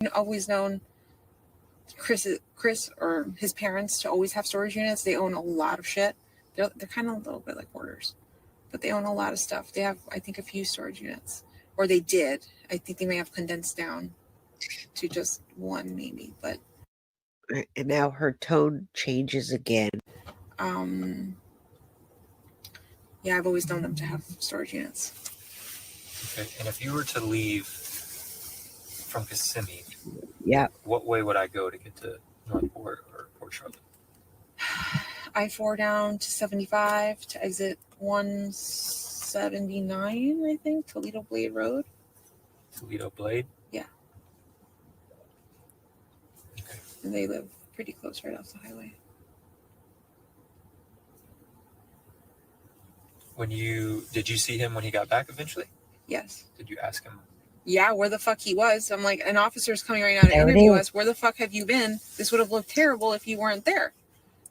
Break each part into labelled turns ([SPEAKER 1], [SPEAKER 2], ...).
[SPEAKER 1] always known Chris or his parents to always have storage units. They own a lot of shit. They're kind of a little bit like hoarders, but they own a lot of stuff. They have, I think, a few storage units, or they did. I think they may have condensed down to just one, maybe. But
[SPEAKER 2] and now her tone changes again.
[SPEAKER 1] Yeah, I've always known them to have storage units.
[SPEAKER 3] Okay, and if you were to leave from Kissimmee,
[SPEAKER 2] yeah,
[SPEAKER 3] what way would I go to get to Northport or Port Charlotte?
[SPEAKER 1] I-4 down to 75 to exit 179, I think, Toledo Blade Road.
[SPEAKER 3] Toledo Blade?
[SPEAKER 1] Yeah.
[SPEAKER 3] Okay.
[SPEAKER 1] And they live pretty close right off the highway.
[SPEAKER 3] Did you see him when he got back eventually?
[SPEAKER 1] Yes.
[SPEAKER 3] Did you ask him?
[SPEAKER 1] Yeah, where the fuck he was. I'm like, an officer's coming right now to interview us. Where the fuck have you been? This would have looked terrible if you weren't there.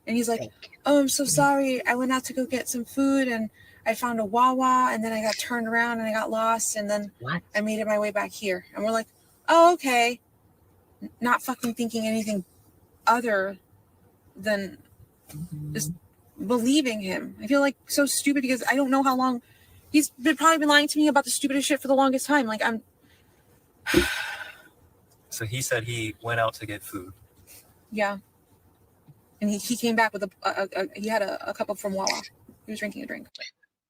[SPEAKER 1] And he's like, oh, I'm so sorry. I went out to go get some food and I found a Wawa and then I got turned around and I got lost and then I made it my way back here. And we're like, oh, okay. Not fucking thinking anything other than just believing him. I feel like so stupid because I don't know how long he's probably been lying to me about the stupidest shit for the longest time. Like
[SPEAKER 3] So he said he went out to get food.
[SPEAKER 1] Yeah. And he came back with he had a cup from Wawa. He was drinking a drink.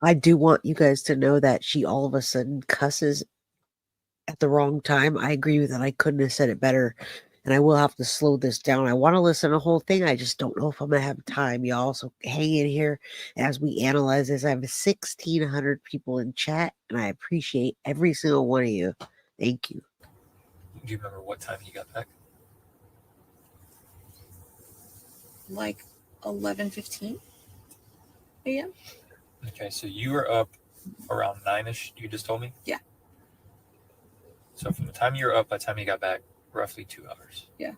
[SPEAKER 2] I do want you guys to know that she all of a sudden cusses at the wrong time. I agree with that. I couldn't have said it better. And I will have to slow this down. I want to listen to the whole thing. I just don't know if I'm going to have time, y'all. So hang in here as we analyze this. I have 1,600 people in chat, and I appreciate every single one of you. Thank you.
[SPEAKER 3] Do you remember what time he got back?
[SPEAKER 1] Like 11:15 a.m.
[SPEAKER 3] Okay, so you were up around 9-ish, you just told me?
[SPEAKER 1] Yeah.
[SPEAKER 3] So from the time you were up by the time you got back, roughly 2 hours.
[SPEAKER 1] Yeah.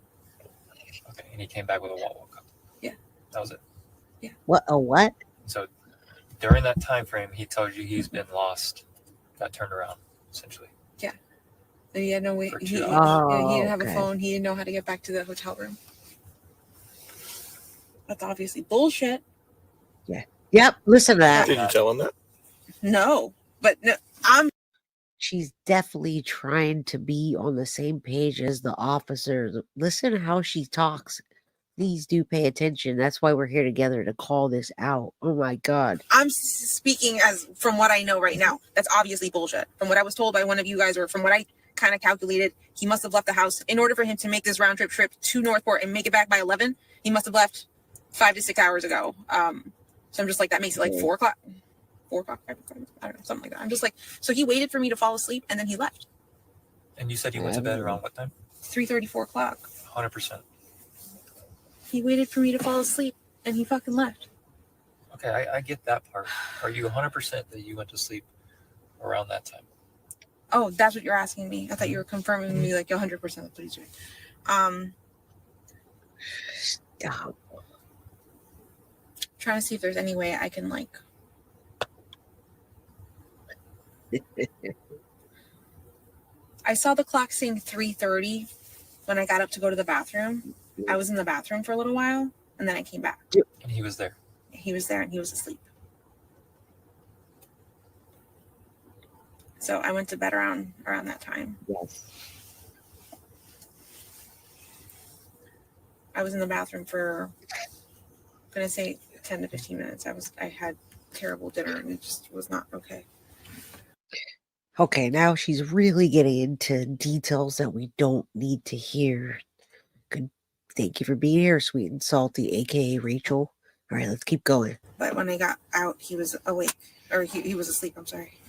[SPEAKER 3] Okay, and he came back with a Wawa cup.
[SPEAKER 1] Yeah.
[SPEAKER 3] That was it.
[SPEAKER 1] Yeah.
[SPEAKER 2] What? A what?
[SPEAKER 3] So during that time frame, he tells you he's been lost, got turned around, essentially.
[SPEAKER 1] Yeah. And he had no way. He didn't have a phone. He didn't know how to get back to the hotel room. That's obviously bullshit.
[SPEAKER 2] Yeah. Yep. Listen to that.
[SPEAKER 4] Did you tell him that?
[SPEAKER 1] No, but no,
[SPEAKER 2] She's definitely trying to be on the same page as the officer. Listen to how she talks. Please do pay attention. That's why we're here together to call this out. Oh my God.
[SPEAKER 1] I'm speaking as from what I know right now. That's obviously bullshit. From what I was told by one of you guys, or from what I kind of calculated, he must have left the house in order for him to make this round trip to Northport and make it back by 11. He must have left 5 to 6 hours ago. So I'm just like, that makes it like 4 o'clock. 4 o'clock, 5 o'clock, I don't know, something like that. I'm just like, so he waited for me to fall asleep and then he left.
[SPEAKER 3] And you said you went to bed around what time?
[SPEAKER 1] 3:30, 4 o'clock.
[SPEAKER 3] 100%.
[SPEAKER 1] He waited for me to fall asleep and he fucking left.
[SPEAKER 3] Okay, I get that part. Are you 100% that you went to sleep around that time?
[SPEAKER 1] Oh, that's what you're asking me. I thought you were confirming me like 100% that's what he's doing.
[SPEAKER 2] Stop.
[SPEAKER 1] Trying to see if there's any way I can like I saw the clock saying 3:30 when I got up to go to the bathroom. I was in the bathroom for a little while and then I came back.
[SPEAKER 3] And he was there.
[SPEAKER 1] He was there and he was asleep. So I went to bed around that time.
[SPEAKER 2] Yes.
[SPEAKER 1] I was in the bathroom for I'm gonna say 10 to 15 minutes. I had terrible dinner and it just was not okay.
[SPEAKER 2] Okay, now she's really getting into details that we don't need to hear. Good. Thank you for being here, sweet and salty, aka Rachel. All right, let's keep going.
[SPEAKER 1] But when I got out, he was awake, or he was asleep. I'm sorry.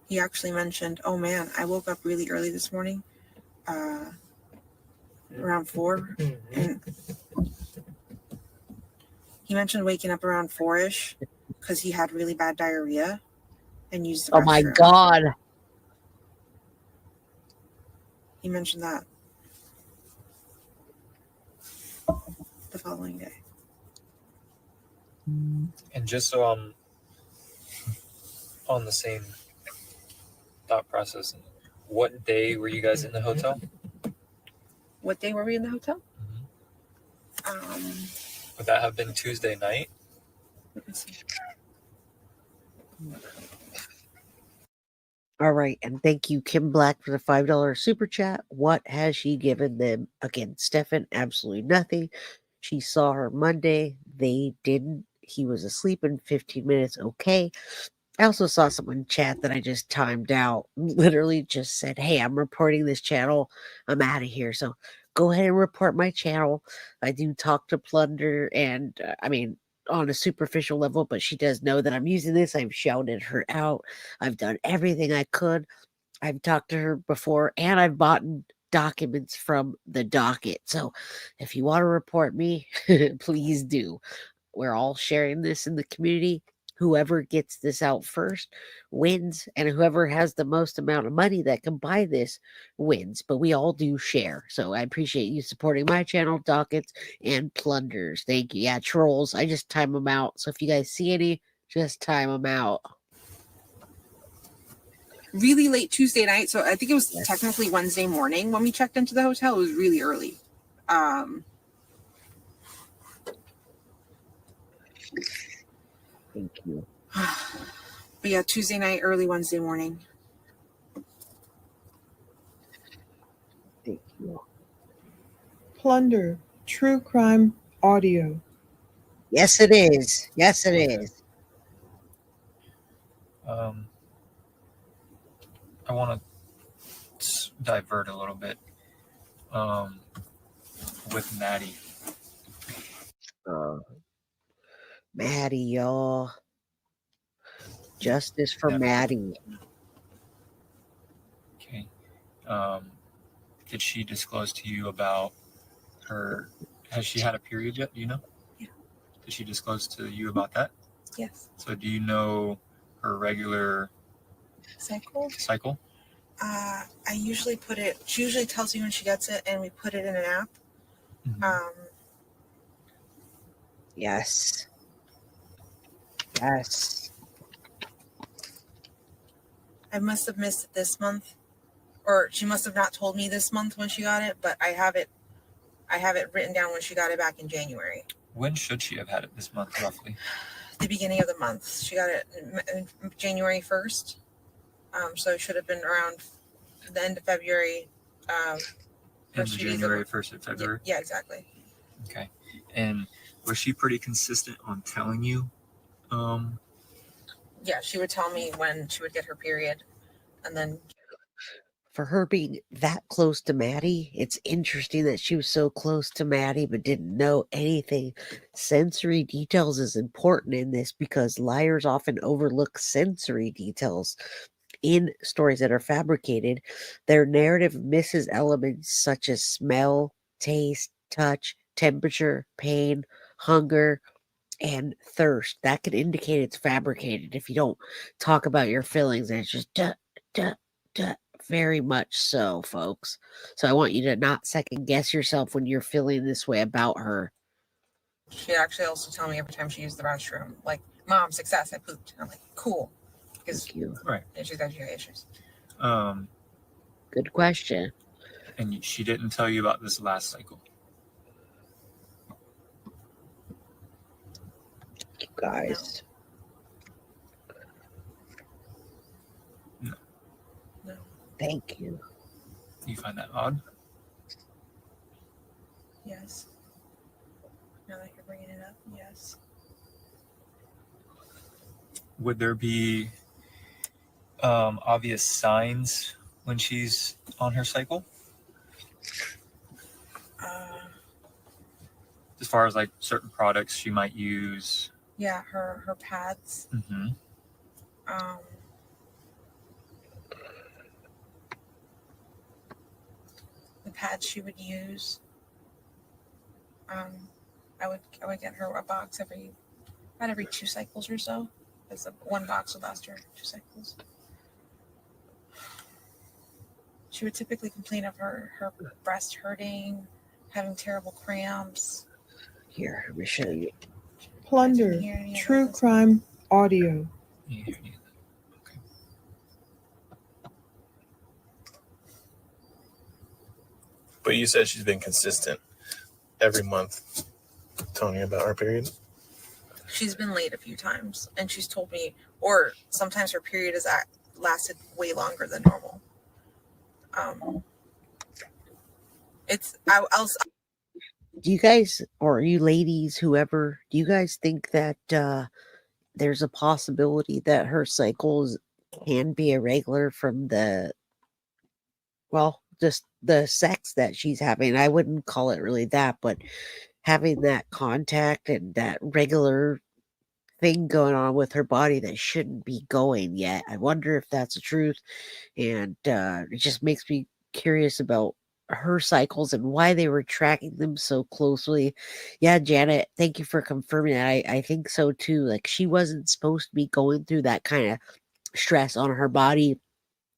[SPEAKER 1] He actually mentioned, "Oh man, I woke up really early this morning, around 4, and." He mentioned waking up around 4-ish because he had really bad diarrhea and used the restroom.
[SPEAKER 2] Oh my God.
[SPEAKER 1] He mentioned that the following day.
[SPEAKER 3] And just so I'm on the same thought process, what day were you guys in the hotel?
[SPEAKER 1] What day were we in the hotel?
[SPEAKER 3] Would that have been Tuesday night?
[SPEAKER 1] Let me see.
[SPEAKER 2] All right, and thank you, Kim Black, for the $5 super chat. What has she given them? Again, Stefan, absolutely nothing. She saw her Monday. They didn't. He was asleep in 15 minutes. Okay. I also saw someone chat that I just timed out. Literally just said, "Hey, I'm reporting this channel. I'm out of here." So go ahead and report my channel. I do talk to Plunder, and I mean, on a superficial level, but she does know that I'm using this. I've shouted her out. I've done everything I could. I've talked to her before, and I've bought documents from the docket. So if you want to report me, please do. We're all sharing this in the community. Whoever gets this out first wins, and whoever has the most amount of money that can buy this wins. But we all do share. So I appreciate you supporting my channel, dockets, and plunders. Thank you. Yeah, trolls. I just time them out. So if you guys see any, just time them out.
[SPEAKER 1] Really late Tuesday night, so I think it was
[SPEAKER 2] Yes.
[SPEAKER 1] technically Wednesday morning when we checked into the hotel. It was really early.
[SPEAKER 2] Thank you.
[SPEAKER 1] But yeah, Tuesday night, early Wednesday morning.
[SPEAKER 2] Thank you.
[SPEAKER 4] Plunder, true crime audio.
[SPEAKER 2] Yes, it is. Yes, it is.
[SPEAKER 3] I want to divert a little bit with Maddie.
[SPEAKER 2] Maddie, y'all. Justice for
[SPEAKER 3] Yeah.
[SPEAKER 2] Maddie.
[SPEAKER 3] Okay. Did she disclose to you about her? Has she had a period yet? Do you know?
[SPEAKER 1] Yeah.
[SPEAKER 3] Did she disclose to you about that?
[SPEAKER 1] Yes.
[SPEAKER 3] So do you know her regular
[SPEAKER 1] Cycle? I usually put it, she usually tells me when she gets it, and we put it in an app.
[SPEAKER 3] Mm-hmm.
[SPEAKER 2] Yes. Yes.
[SPEAKER 1] I must have missed it this month, or she must have not told me this month when she got it, but I have it written down when she got it back in January.
[SPEAKER 3] When should she have had it this month, roughly?
[SPEAKER 1] The beginning of the month. She got it in January 1st. So it should have been around the end of February.
[SPEAKER 3] In January, 1st of February?
[SPEAKER 1] Yeah, exactly.
[SPEAKER 3] Okay. And was she pretty consistent on telling you?
[SPEAKER 1] Yeah, she would tell me when she would get her period, and then
[SPEAKER 2] For her being that close to Maddie, it's interesting that she was so close to Maddie but didn't know anything. Sensory details is important in this because liars often overlook sensory details. In stories that are fabricated, their narrative misses elements such as smell, taste, touch, temperature, pain, hunger, and thirst. That can indicate it's fabricated if you don't talk about your feelings, and it's just duh, duh, duh. Very much so, folks. So I want you to not second guess yourself when you're feeling this way about her.
[SPEAKER 1] she'd actually also tell me every time she used the restroom, like, "Mom, success, I pooped." And I'm like, "Cool," because
[SPEAKER 2] Thank you.
[SPEAKER 3] Right.
[SPEAKER 1] she's got GI issues.
[SPEAKER 2] Good question.
[SPEAKER 3] And she didn't tell you about this last cycle.
[SPEAKER 2] You guys.
[SPEAKER 3] No.
[SPEAKER 2] Thank you.
[SPEAKER 3] You find that odd?
[SPEAKER 1] Yes. Now that you're bringing it up, yes.
[SPEAKER 3] Would there be obvious signs when she's on her cycle? As far as like certain products she might use?
[SPEAKER 1] Yeah, her pads.
[SPEAKER 3] Mm-hmm.
[SPEAKER 1] The pads she would use. I would get her a box about every 2 cycles or so, because one box would last her 2 cycles. She would typically complain of her breast hurting, having terrible cramps.
[SPEAKER 2] Here, let me show you.
[SPEAKER 4] Plunder, true crime audio.
[SPEAKER 3] You hear any of
[SPEAKER 5] But you said she's been consistent every month telling you about her period.
[SPEAKER 1] She's been late a few times, and she's told me, or sometimes her period has lasted way longer than normal. I'll
[SPEAKER 2] Do you guys, or you ladies, whoever, do you guys think that there's a possibility that her cycles can be irregular from just the sex that she's having? I wouldn't call it really that, but having that contact and that regular thing going on with her body that shouldn't be going yet. I wonder if that's the truth. And it just makes me curious about her cycles and why they were tracking them so closely. Yeah, Janet, thank you for confirming that. I think so too. Like, she wasn't supposed to be going through that kind of stress on her body.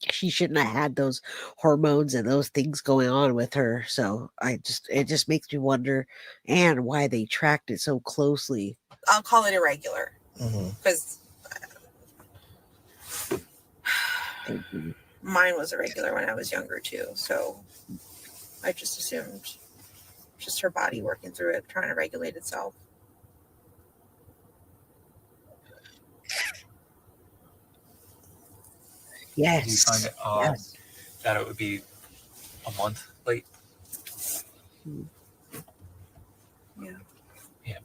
[SPEAKER 2] She shouldn't have had those hormones and those things going on with her. So it just makes me wonder, and why they tracked it so closely.
[SPEAKER 1] I'll call it irregular because mine was irregular when I was younger too. So I just assumed just her body working through it, trying to regulate itself.
[SPEAKER 2] Yes.
[SPEAKER 3] Do you find it odd that it would be a month late?
[SPEAKER 1] Yeah.
[SPEAKER 3] Yeah.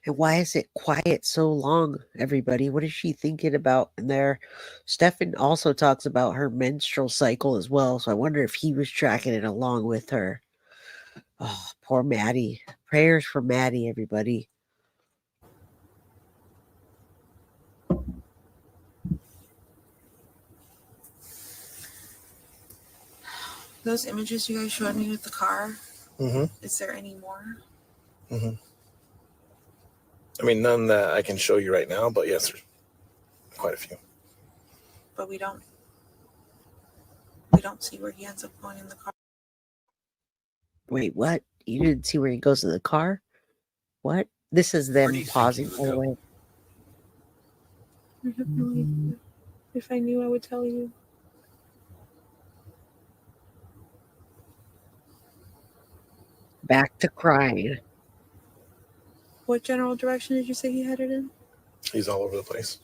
[SPEAKER 2] And why is it quiet so long, everybody? What is she thinking about in there? Stefan also talks about her menstrual cycle as well, so I wonder if he was tracking it along with her. Oh, poor Maddie. Prayers for Maddie, everybody.
[SPEAKER 1] Those images you guys showed me with the car, is there any more?
[SPEAKER 5] I mean, none that I can show you right now, but yes, there's quite a few.
[SPEAKER 1] But we don't see where he ends up going in the car.
[SPEAKER 2] Wait, what? You didn't see where he goes in the car? What? This is
[SPEAKER 3] Where
[SPEAKER 2] them
[SPEAKER 3] do you think
[SPEAKER 2] pausing,
[SPEAKER 3] he would
[SPEAKER 2] by the
[SPEAKER 3] go?
[SPEAKER 2] way.
[SPEAKER 1] I have no idea. If I knew, I would tell you.
[SPEAKER 2] Back to crying.
[SPEAKER 1] What general direction did you say he headed in?
[SPEAKER 5] He's all over the place.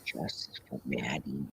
[SPEAKER 2] Justice for Maddie.